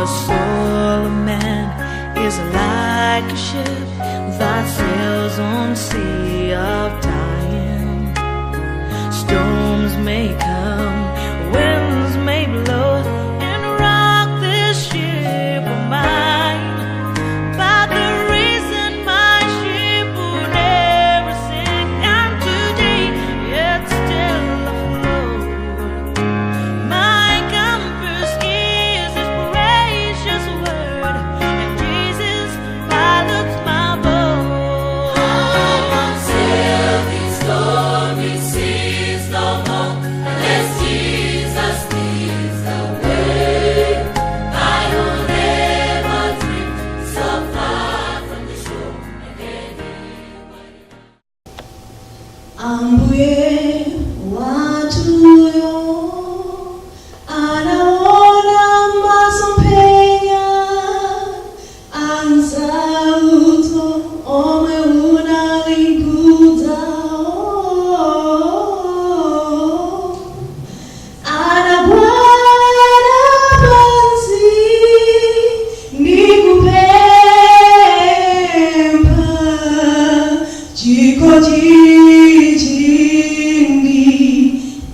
The soul of man is like a ship that sails on sea of time. Storms may come, winds may blow, and rock this ship of mine. But the reason my ship will never sink, and today it's still afloat. My compass is His precious word, and Jesus pilots my boat. I won't sail these stormy seas no more, unless Jesus leads the way. I don't ever drift so far from the shore anyway. Ambuye watuyo anaona masompenya ansauto ome unalinguzao anagwada pansi nikupemba chiko chijindi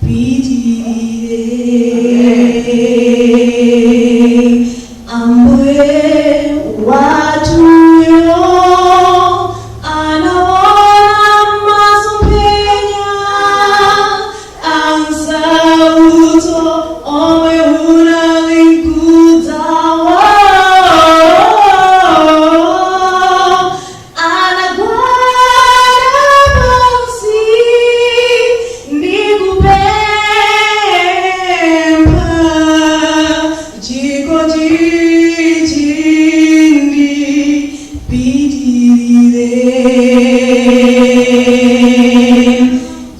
pitirire Ambuye watuyo anaona masompenya ansauto ome unalinguzao anagwada pansi nikupemba chiko chijindi pitirire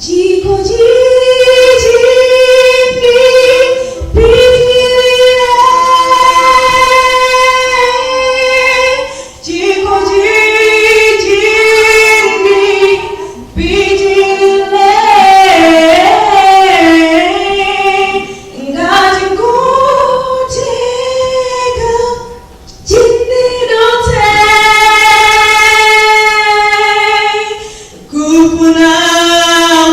chiko chijindi pitirire chiko chijindi pitirire ngati nkuteka chindinote kufuna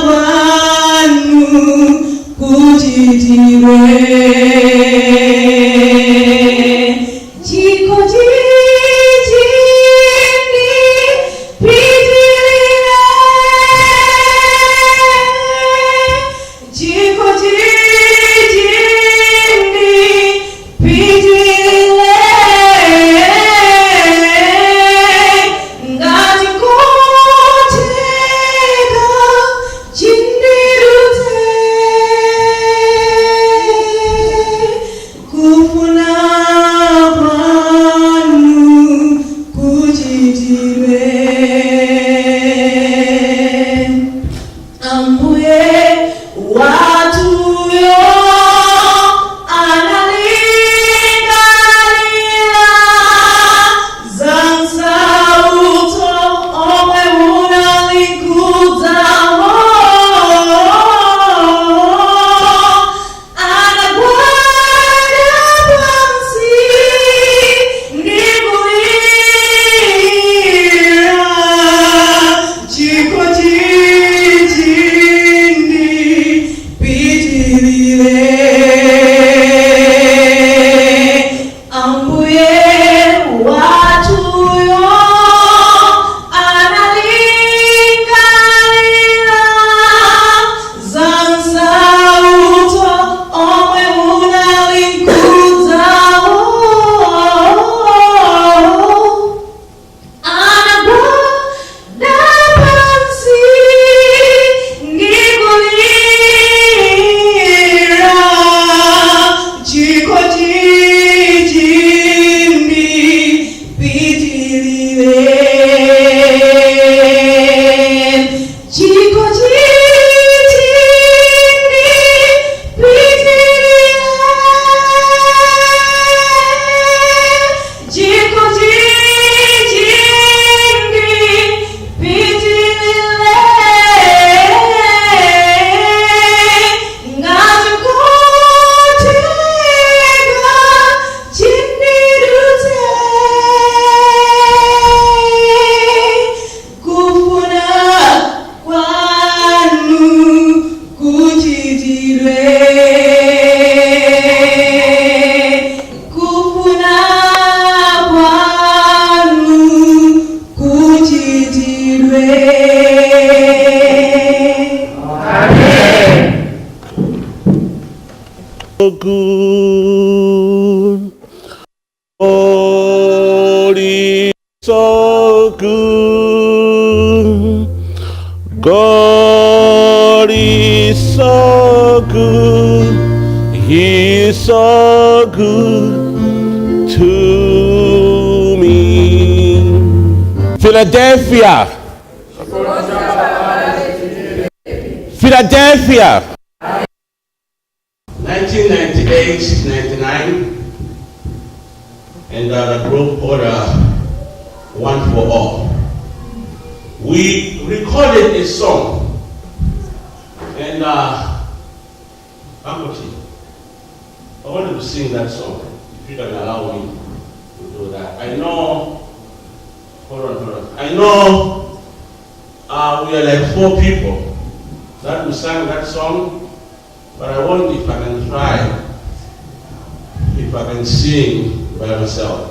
kwanu kuchitidwe chiko chijindi pitirire chiko chijindi pitirire ngati nkuteka So good. God is so good. God is so good. He is so good to me. Philadelphia. Philadelphia. 1998-99, and the group called One for All. We recorded a song, and Ankoti, I wanted to sing that song, if you can allow me to do that. I know, hold on. I know we are like 4 people that we sang that song. But I wonder if I can try, if I can sing by myself.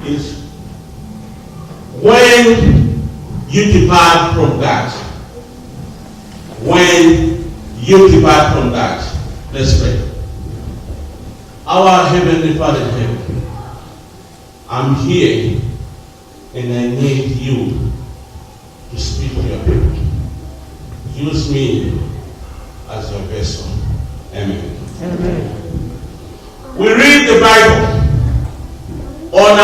is when you depart from God. When you depart from God. Let's pray. Our Heavenly Father in heaven, I'm here and I need you to speak to your people. Use me as your vessel. Amen. Amen. We read the Bible on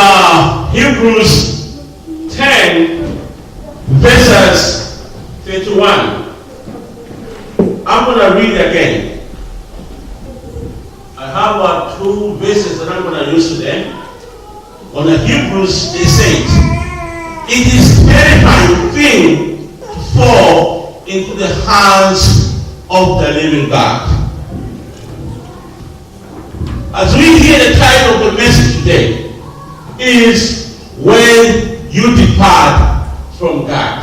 Hebrews 10 verses 31. I'm going to read again. I have two verses that I'm going to use today. On the Hebrews, they say, it is terrifying thing to fall into the hands of the living God. As we hear the title of the message today, is when you depart from God.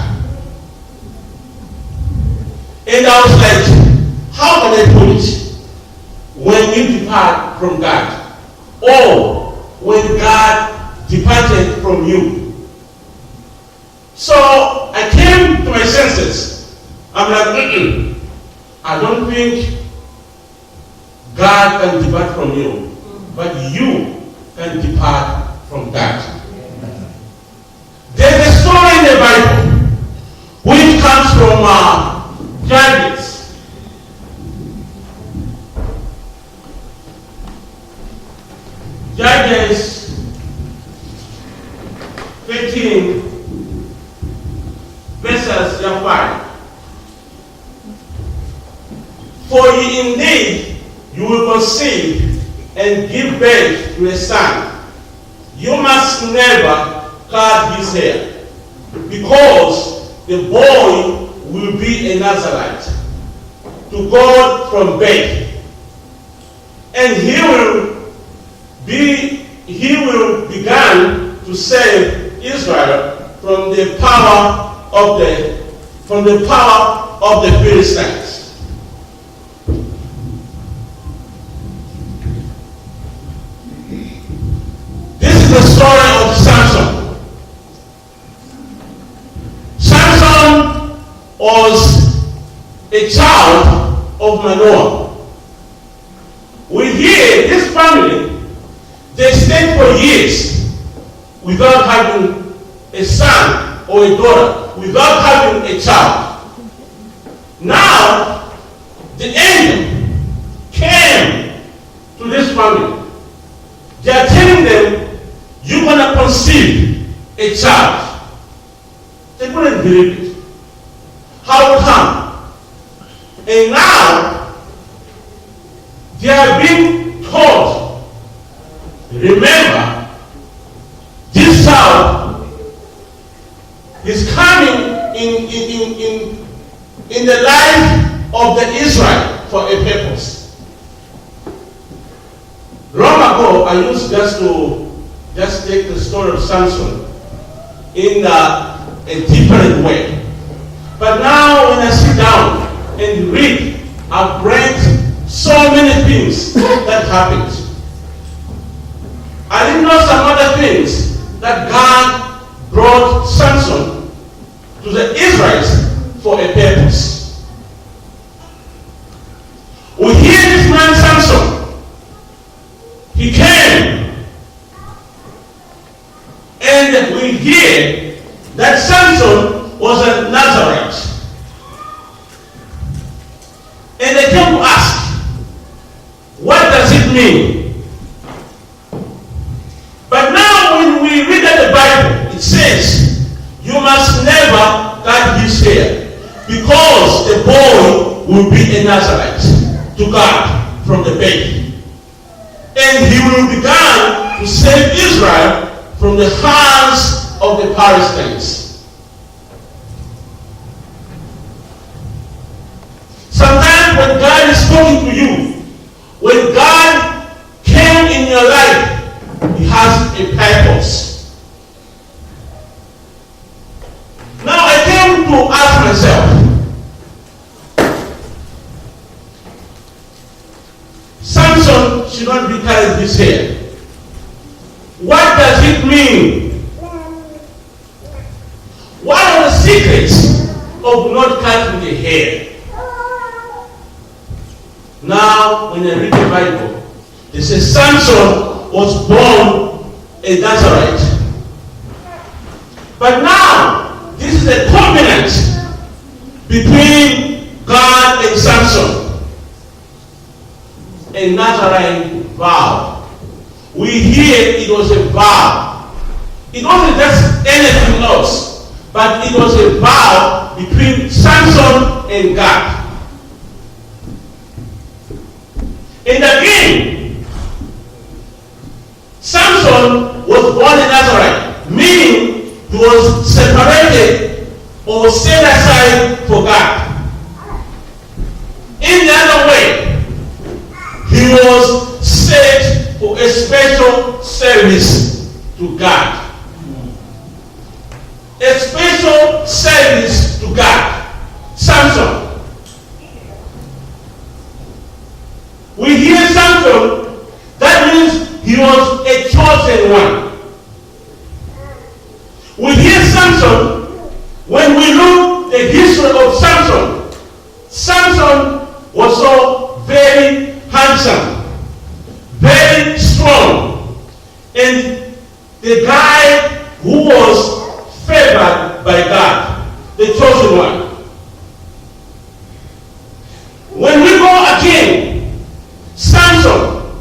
And I was like, how can I put it? When you depart from God, or when God departed from you. So I came to my senses. I'm like, I don't think God can depart from you, but you can depart from God. There's a story in the Bible which comes from Judges. Judges 15 verses 5. For indeed you will conceive and give birth to a son. You must never cut his hair, because the boy will be a Nazarite to God from birth, and he will begin to save Israel from the power of the Philistines. This is the story of Samson. Samson was a child of Manoah. We hear this family, they stayed for years without having a son or a daughter, without having a child. Now, the angel came to this family. They are telling them, you're going to conceive a child. They couldn't believe it. How come? And now, they are being told, remember, this child is coming in the life of the Israel for a purpose. Long ago, I used just take the story of Samson in a different way. But now when I sit down and read, I've read so many things that happened. I didn't know some other things that God brought Samson to the Israelites for a purpose. We hear this man Samson. He came, and we hear that Samson was a Nazarite. And they came to ask, what does it mean? But now when we read the Bible, it says, you must never cut his hair, because the boy will be a Nazarite to God from the baby. And he will begin to save Israel from the hands of the Philistines. Sometimes when God is talking to you, when God came in your life, he has a purpose. Now I came to ask myself, Samson should not be cutting his hair. What does it mean hair. Now, when I read the Bible, they say Samson was born a Nazarite. But now, this is a covenant between God and Samson. A Nazarite vow. We hear it was a vow. It wasn't just anything else, but it was a vow between Samson and God. And again, Samson was born in Nazareth, meaning he was separated or set aside for God. In the other way, he was set for a special service to God. A special service to God. Samson. We hear Samson, that means he was a chosen one. We hear Samson, when we look the history of Samson, Samson was so very handsome, very strong, and the guy who was favored by God, the chosen one. When we go again, Samson,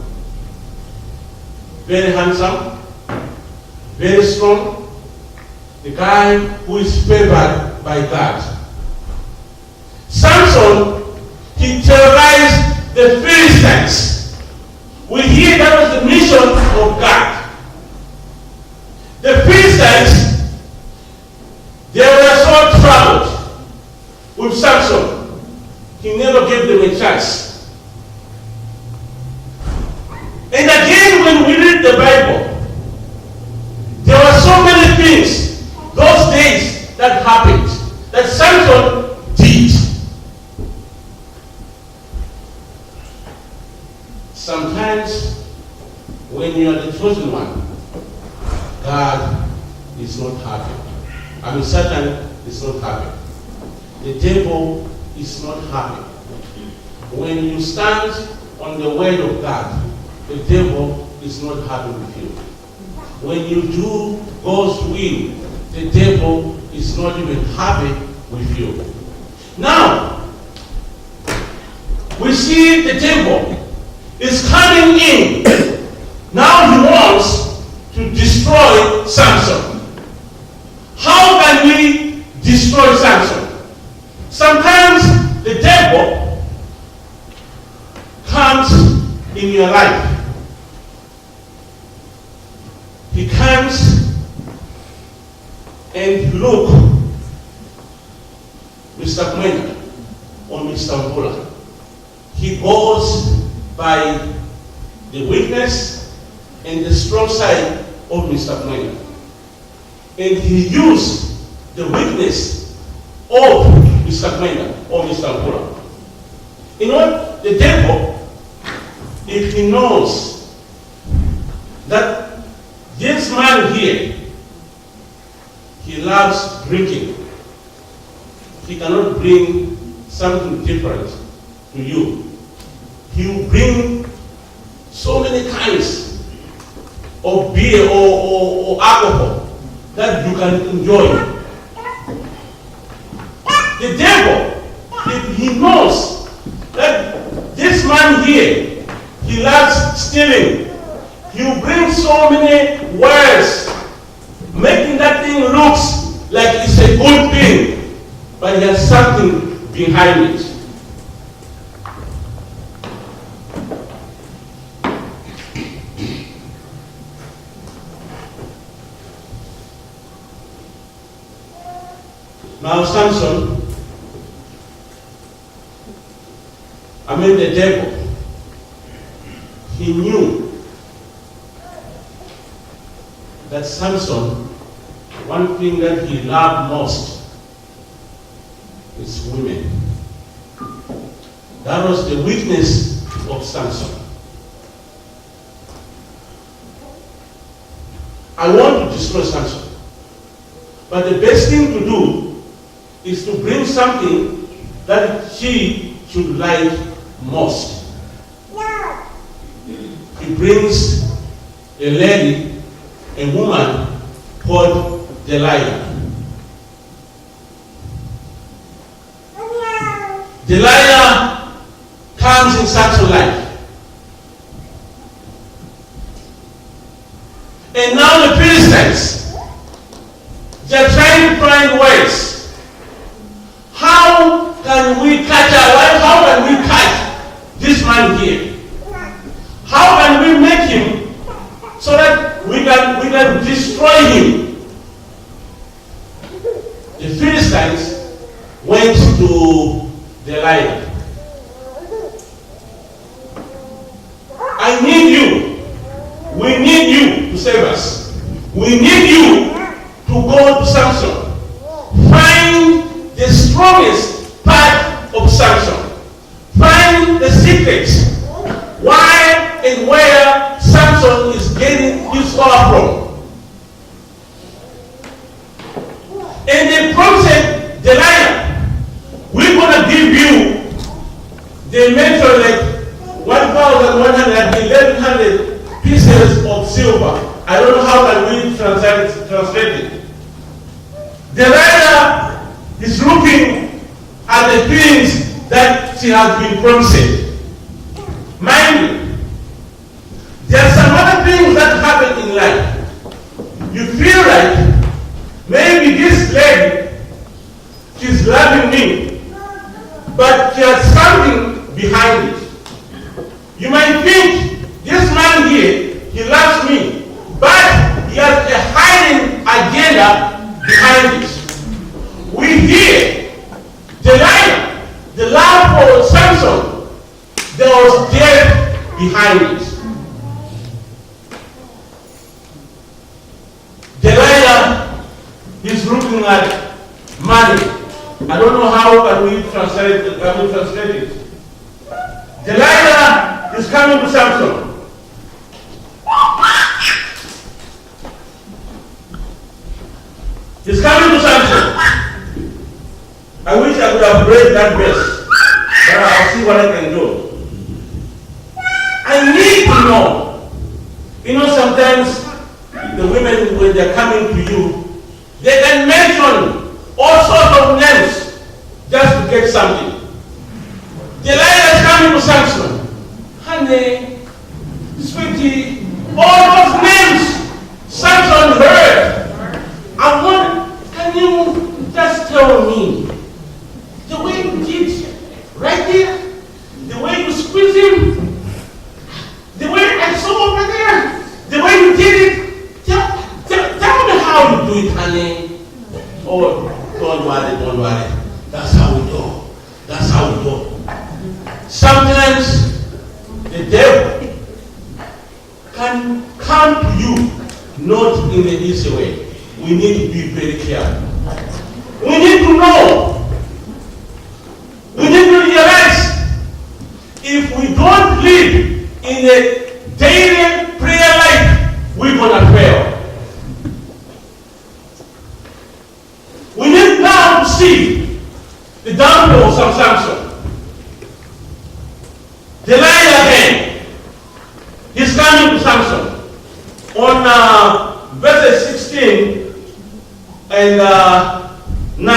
very handsome, very strong, the guy who is favored by God. Samson, he terrorized the Philistines. We hear that was the mission of God. The Philistines, they were so troubled with Samson. He never gave them a chance. And again, when we read the Bible, there were so many things those days that happened that Samson did. Sometimes, when you are the chosen one, God is not happy. I mean, Satan is not happy. The devil is not happy. When you stand on the word of God, the devil is not happy with you. When you do God's will, the devil is not even happy with you. Now, we see the devil is coming in. Now he wants to destroy Samson. How can we destroy Samson? Sometimes the devil comes in your life. He comes and look, Mr. Mwena or Mr. Mvula. He goes by the weakness and the strong side of Mr. Mwena. And he used the weakness of Mr. Mwena or Mr. Mvula. You know, the devil, if he knows that this man here, he loves drinking, he cannot bring something different to you. He will bring so many kinds of beer or alcohol that you can enjoy. The devil, if he knows that this man here, he loves stealing, he will bring so many words, making that thing looks like it's a good thing, but there's something behind it. Now Samson, the devil, he knew that Samson, one thing that he loved most is women. That was the weakness of Samson. I want to destroy Samson. But the best thing to do is to bring something that she should like most. He brings a lady, a woman called Delilah. Delilah comes in Samson's life. And now the Philistines, they're trying to find ways. How can we catch our wife? How can we catch this man here? How can we make him so that we can destroy him? The Philistines went to Delilah. I need you. We need you to save us. We need you to go to Samson. Find the strongest part of Samson. Find the secrets. Why and where Samson is getting his power from. And they promised Delilah, we're going to give you, they mentioned like 1,100 and 1,100 pieces of silver. I don't know how can we translate it. Delilah is looking at the things that she has been promised. Mind you, there are some other things that happen in life. You feel like maybe this lady, she's loving me, but she has something behind it. You might think this man here, he loves me, but he has a hiding agenda behind it. We hear Delilah, the love for Samson, there was death behind it. Delilah is looking at money. I don't know how can we translate it. Delilah is coming to Samson. He's coming to Samson. I wish I could have read that verse, but I'll see what I can do. I need to know. You know, sometimes the women, when they're coming to you, they can mention all sorts of names just to get something. Delilah is coming to Samson. Honey, sweetie, all those names Samson heard. I want, can you just tell me the way you did right there, the way you squeezed him, the way I saw over there, the way you did it, tell me how you do it, honey. Oh, don't worry. That's how we do. Sometimes the devil can come to you not in the easy way. We need to be very careful. We need to know. We need to realize if we don't live in a daily prayer life, we're going to fail. We need now to see the downfall of Samson. Delilah again. He's coming to Samson. On verses 16 and 9.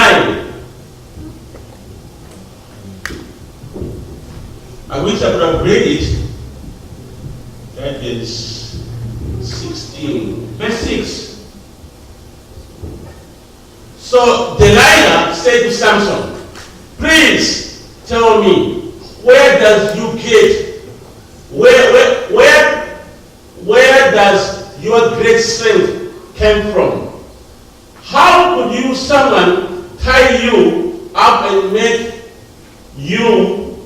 I wish I could have read it. That is 16. Verse 6. So Delilah said to Samson, please tell me, where does you get, where does your great strength come from? How could you, someone, tie you up and make you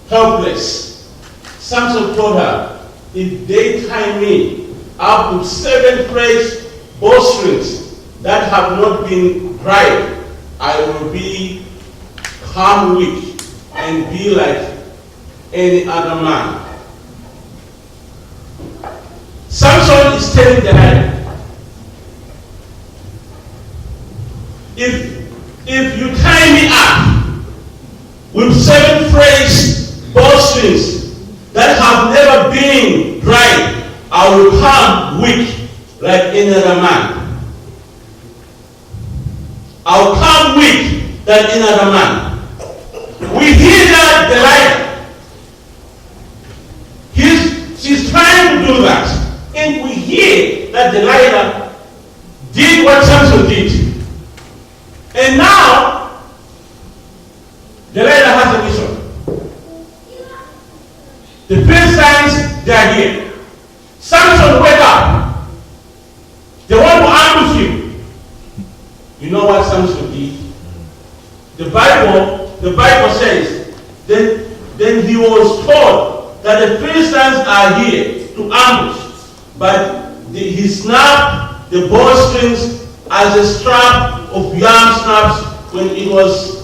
helpless? Samson told her, if they tie me up with 7 fresh bowstrings that have not been dried, I will become weak and be like any other man. Samson is telling Delilah, if you tie me up, with 7 fresh bowstrings that have never been dried. I will come weak like any other man. I will come weak like any other man. We hear that Delilah, she's trying to do that. And we hear that Delilah did what Samson did. And now, Delilah has a mission. The Philistines, they are here. Samson, wake up. They want to ambush you. You know what Samson did? The Bible says, then he was told that the Philistines are here to ambush. But he snapped the bowstrings as a strap of yam snaps when it was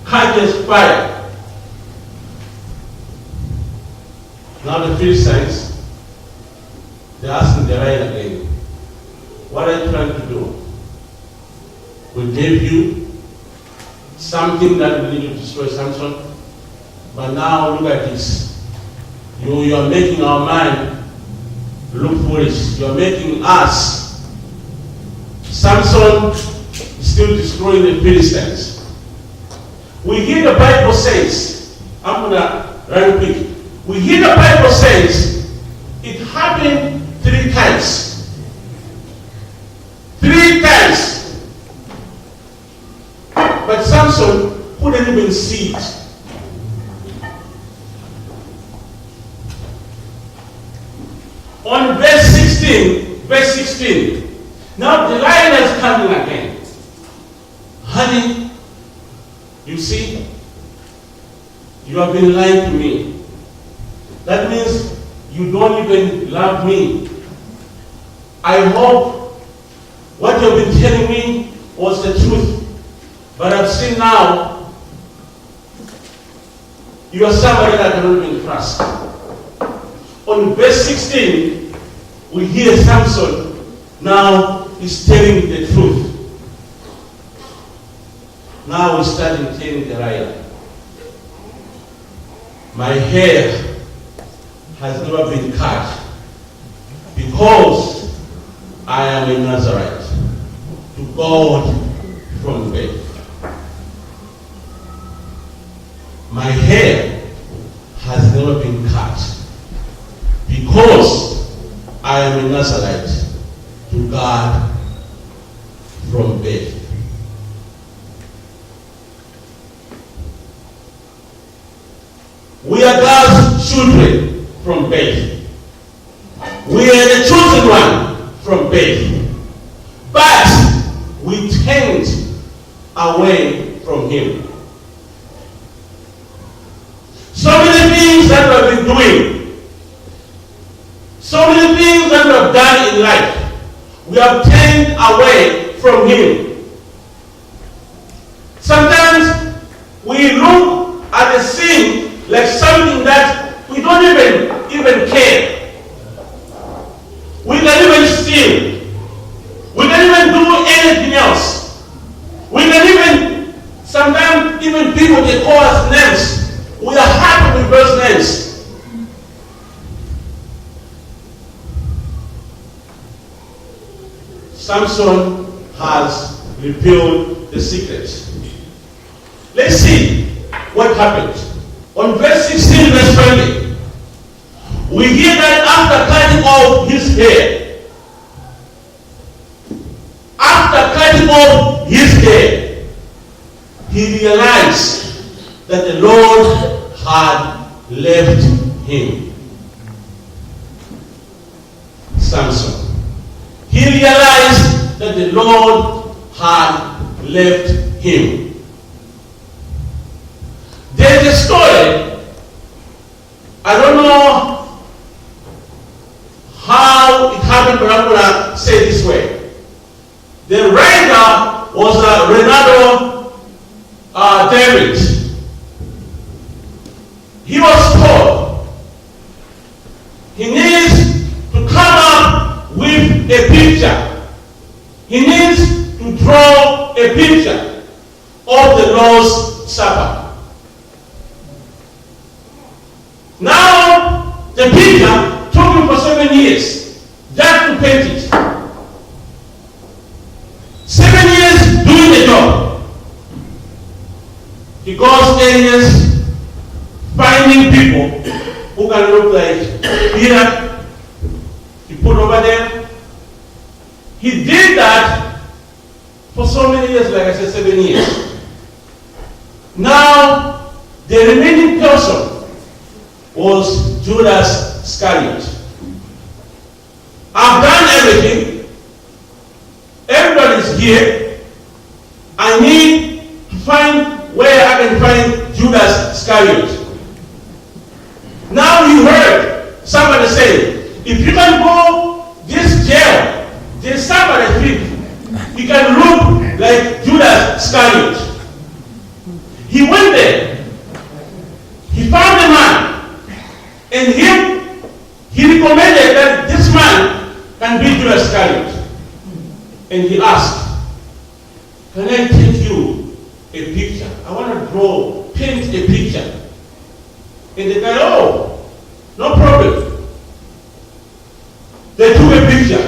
catches fire. Now the Philistines, they're asking Delilah again, what are you trying to do? We gave you something that will need to destroy Samson, but now look at this. You are making our mind look foolish. You are making us. Samson is still destroying the Philistines. We hear the Bible says, I'm going to run quick. We hear the Bible says it happened 3 times. 3 times. But Samson couldn't even see it. On verse 16, now Delilah is coming again. Honey, you see, you have been lying to me. That means you don't even love me. I hope what you've been telling me was the truth. But I've seen now, you are somebody that I cannot even trust. On verse 16, we hear Samson now he's telling the truth. Now we start telling Delilah. My hair has never been cut because I am a Nazarite to God from birth. My hair has never been cut because I am a Nazarite to God from birth. We are God's children from birth. We are the chosen one from birth. But we turned away from Him. So many things that we have been doing, so many things that we have done in life, we have turned away from Him. Sometimes we look at the sin like something that we don't even care. We can even steal. We can even do anything else. We can even, sometimes even people they call us names. We are happy with those names. Samson has revealed the secret. Let's see what happened. On verse 16, verse 20, we hear that after cutting off his hair, he realized that the Lord had left him. Samson. He realized that the Lord had left him. There's a story, I don't know how it happened, but I'm going to say it this way. The writer was Renato David. He was told he needs to come up with a picture. He needs to draw a picture of the Lord's Supper. He goes areas finding people who can look like Peter. He put over there. He did that for so many years, like I said, 7 years. Now, the remaining person was Judas Iscariot. I've done everything. Everybody's here. I need to find where I can find Judas Iscariot. Now you heard somebody say, if you can go this jail, there's somebody think he can look like Judas Iscariot. He went there. He found the man, and he recommended that this man can be Judas Iscariot. And he asked, can I take you a picture? I want to paint a picture. And the guy, oh, no problem. They took a picture.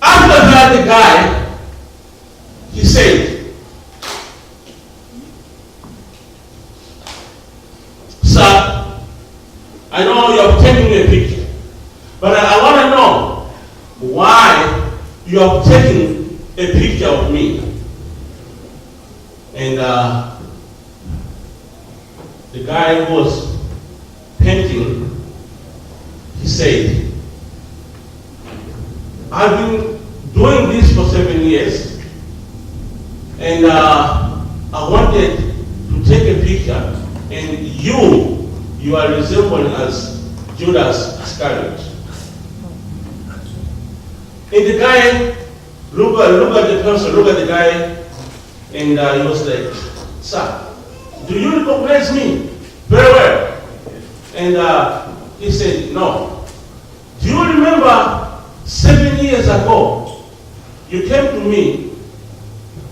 After that, the guy, he said, sir, I know you're taking a picture, but I want to know why you are taking a picture of me. And the guy who was painting, he said, I've been doing this for 7 years, and I wanted to take a picture, and you are resembling as Judas Iscariot. And the guy look at the person, look at the guy, and he was like, sir, do you recognize me? Very well. And he said, no. Do you remember 7 years ago, you came to me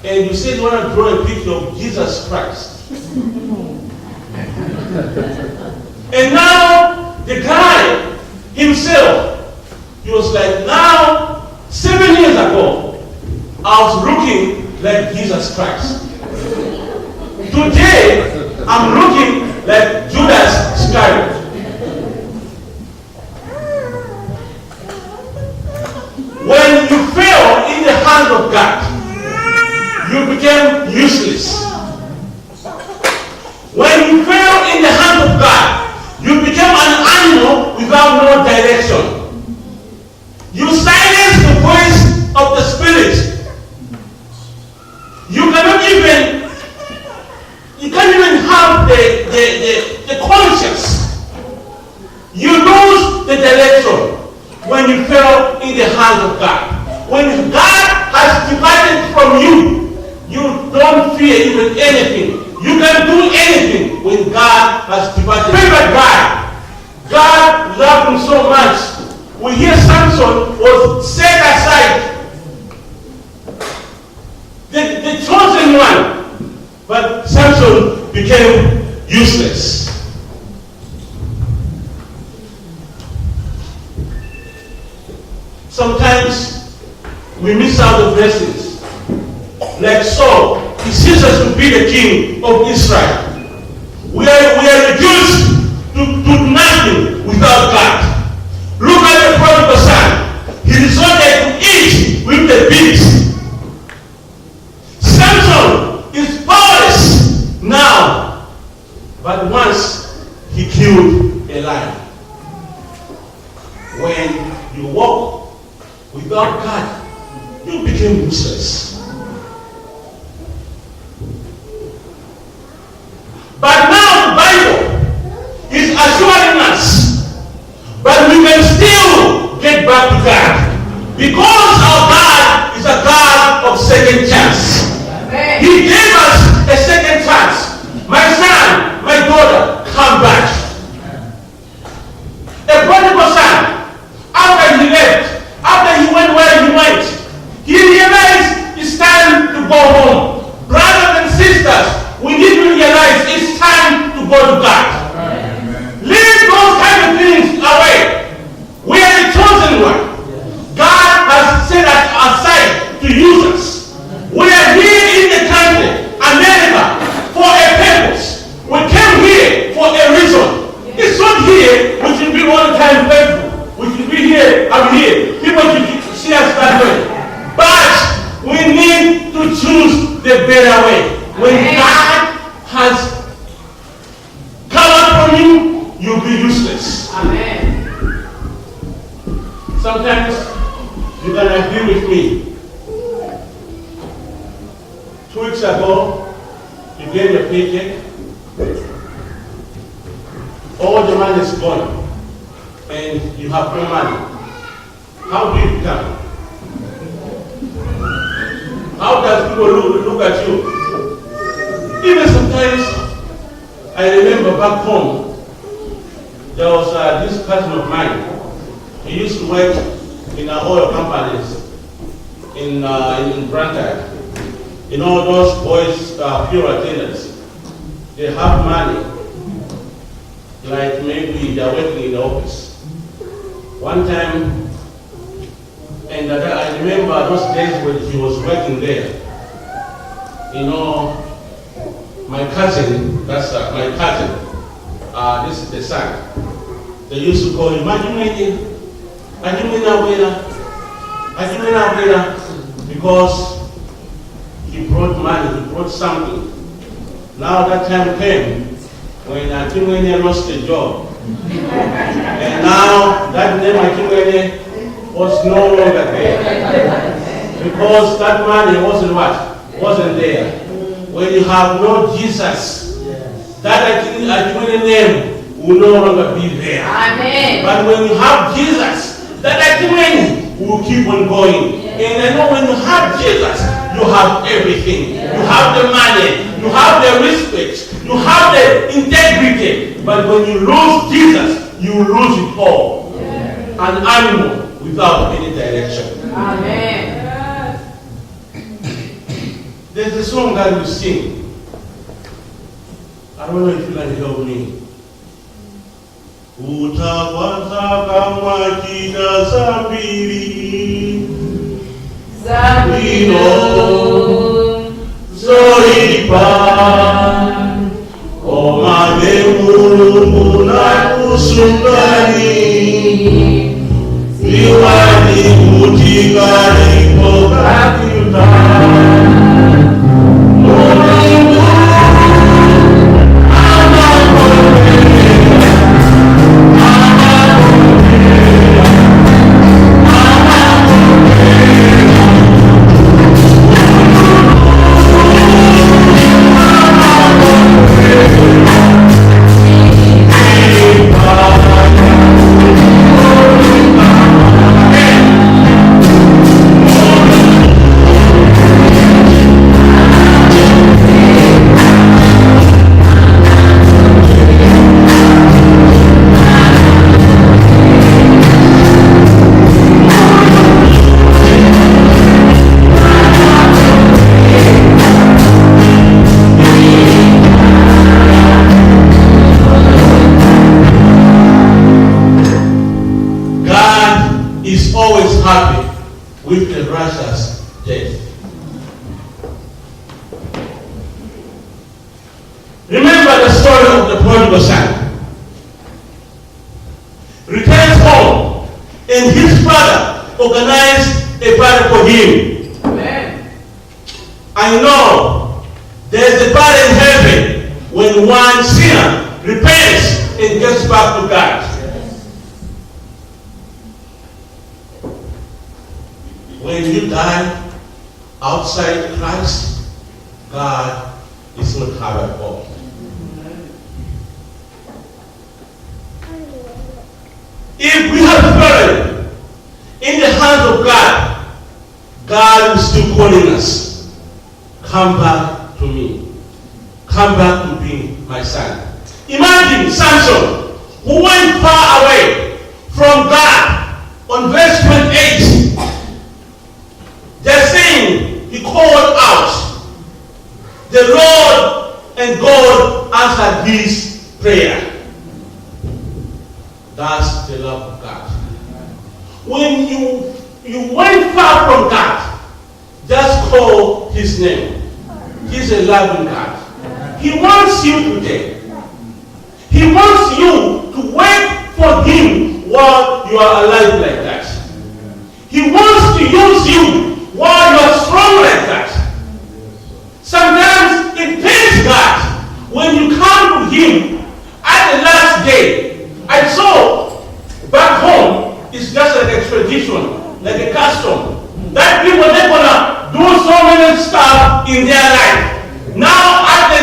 and you said you want to draw a picture of Jesus Christ. And now the guy himself, he was like, now 7 years ago, I was looking like Jesus Christ. Today, I'm looking like Judas Iscariot. When you fell in the hand of God, you became useless. When you fell in the hand of God, you became an animal without no direction. You silenced the voice of the Spirit. You can't even have the conscience. You lose the direction when you fell in the hands of God. When God has divided from you, you don't fear even anything. You can do anything when God has divided. Remember God loved him so much. We hear Samson was set aside. The chosen one. But Samson became useless. Sometimes we miss out the blessings. Like Saul, he sees us to be the king of Israel. We are reduced to nothing without God. Look at the prodigal son. He resorted to eat with the beast. Samson is powerless now, but once he killed a lion. When you walk without God, you become useless. But now the Bible is assuring us, but we can still get back to God, because our God is a God of second chance. He gave us a second chance. My son, my daughter, come back. A prodigal son, after he left, after he went where he went, he realized his a better way. When God has come upon you, you'll be useless. Amen. Sometimes you can agree with me. 2 weeks ago, you get your paycheck. All the money is gone, and you have no money. How do you become? How does people look at you? Even sometimes, I remember back home, there was this cousin of mine. He used to work in oil companies in Brantag. You know, those boys are pure attendants. They have money, like maybe they're working in the office. One time, and I remember those days when he was working there. You know, my cousin, that's my cousin, this is the son. They used to call him, because he brought money, he brought something. Now that time came when Akimwene lost the job. And now that name Akimwene was no longer there. Because that money wasn't what? Wasn't there. When you have no Jesus, that Akimwene name will no longer be there. Amen. But when you have Jesus, that Akimwene will keep on going. And I know when you have Jesus, you have everything. You have the money, you have the respect, you have the integrity. But when you lose Jesus, you lose it all. An animal without any direction. Amen. There's a song that we sing. I don't know if you can help me. Utakwata kama kida sabiri Zabino Zoipa Omade Mulungu na kusungani Iwani mutikari pokakiuta When you die outside Christ, God is not happy at all. If we have fallen in the hands of God, God is still calling us. Come back to me. Come back to be my son. Imagine Samson, who went far away from God. On verse 28, they're saying he called out. The Lord and God answered his prayer. That's the love of God. When you went far from God, just call his name. He's a loving God. He wants you today. He wants you to wait for him while you are alive like that. He wants to use you while you are strong like that. in their life. Now at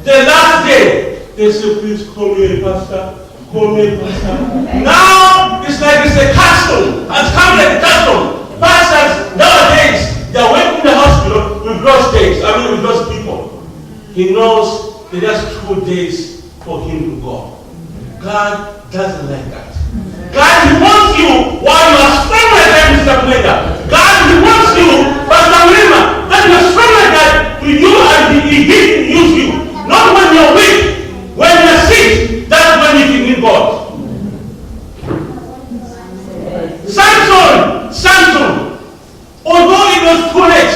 the last day, they say, please call me a pastor. Call me a pastor. Now it's like it's a custom. It's come like a custom. Pastors nowadays, they are working in the hospital with lost days. I mean with lost people. He knows that there's 2 days for him to go. God doesn't like that. God, He wants you while you are strong like that, Mr. Blender. God, He wants you, Pastor Wilma, that you are strong like that to you and He can use you. Not when you're weak, when you're sick, that's when you can need God. Samson, although it was too late,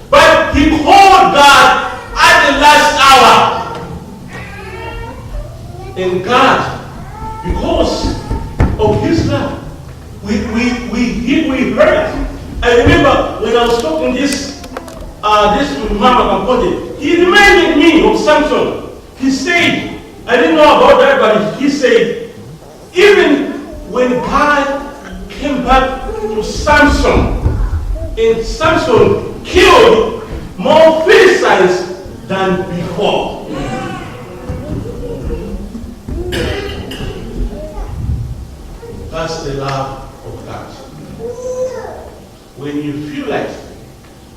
but he called God at the last hour. And God, because of His love, we heard it. I remember when I was talking this with Mama Kapote, he reminded me of Samson. He said, I didn't know about that, but he said, even when God came back to Samson, and Samson killed more Philistines than before. That's the love of God. When you feel like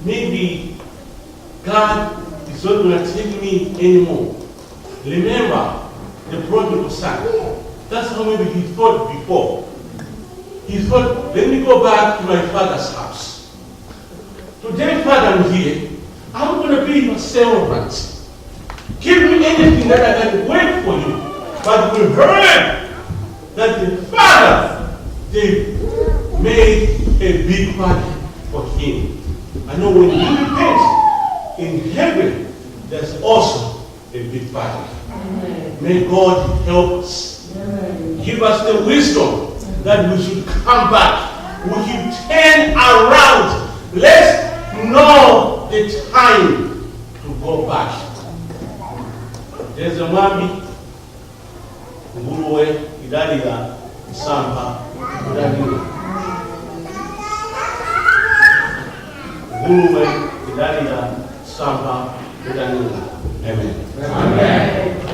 maybe God is not going to take me anymore, remember the prodigal son. That's how maybe he thought before. He thought, let me go back to my father's house. Today, Father, I'm here. I'm going to be your servant. Give me anything that I can wait for you. But we heard that the Father, they made a big party for him. I know when you repent, in heaven, there's also a big party. May God help us. Give us the wisdom that we should come back. We should turn around. Let's know the time to go back. There's a mami, Nguruwe, Idalila, Samba, Idalila. Nguruwe, Idalila, Samba, Idalila. Amen. Amen.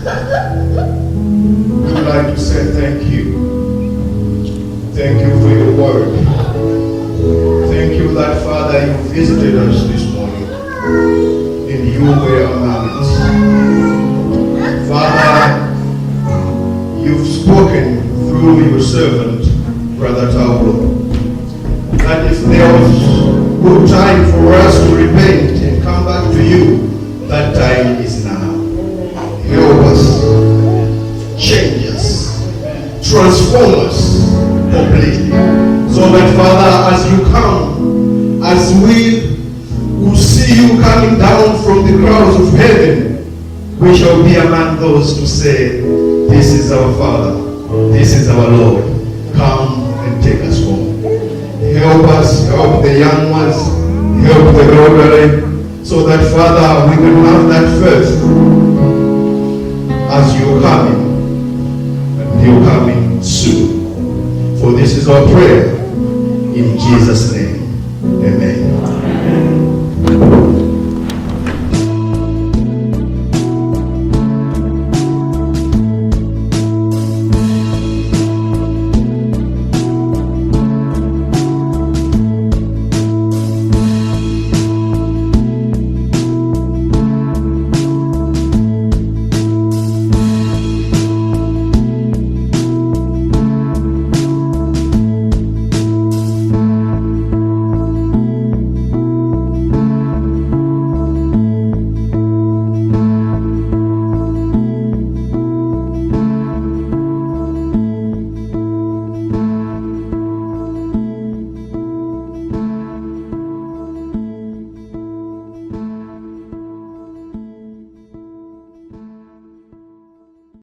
We'd like to say thank you. Thank you for your word. Thank you that, Father, you visited us this morning and you were among us. Father, you've spoken through your servant, Brother Taulo, that if there was good time for us to repent and come back to you, that time is now. Help us, change us, transform us completely. So that, Father, as you come, as we will see you coming down from the clouds of heaven, we shall be among those to say, this is our Father, this is our Lord. Come and take us home. Help us, help the young ones, help the elderly, so that, Father, we can have that faith as you're coming, and you're coming soon. For this is our prayer in Jesus' name.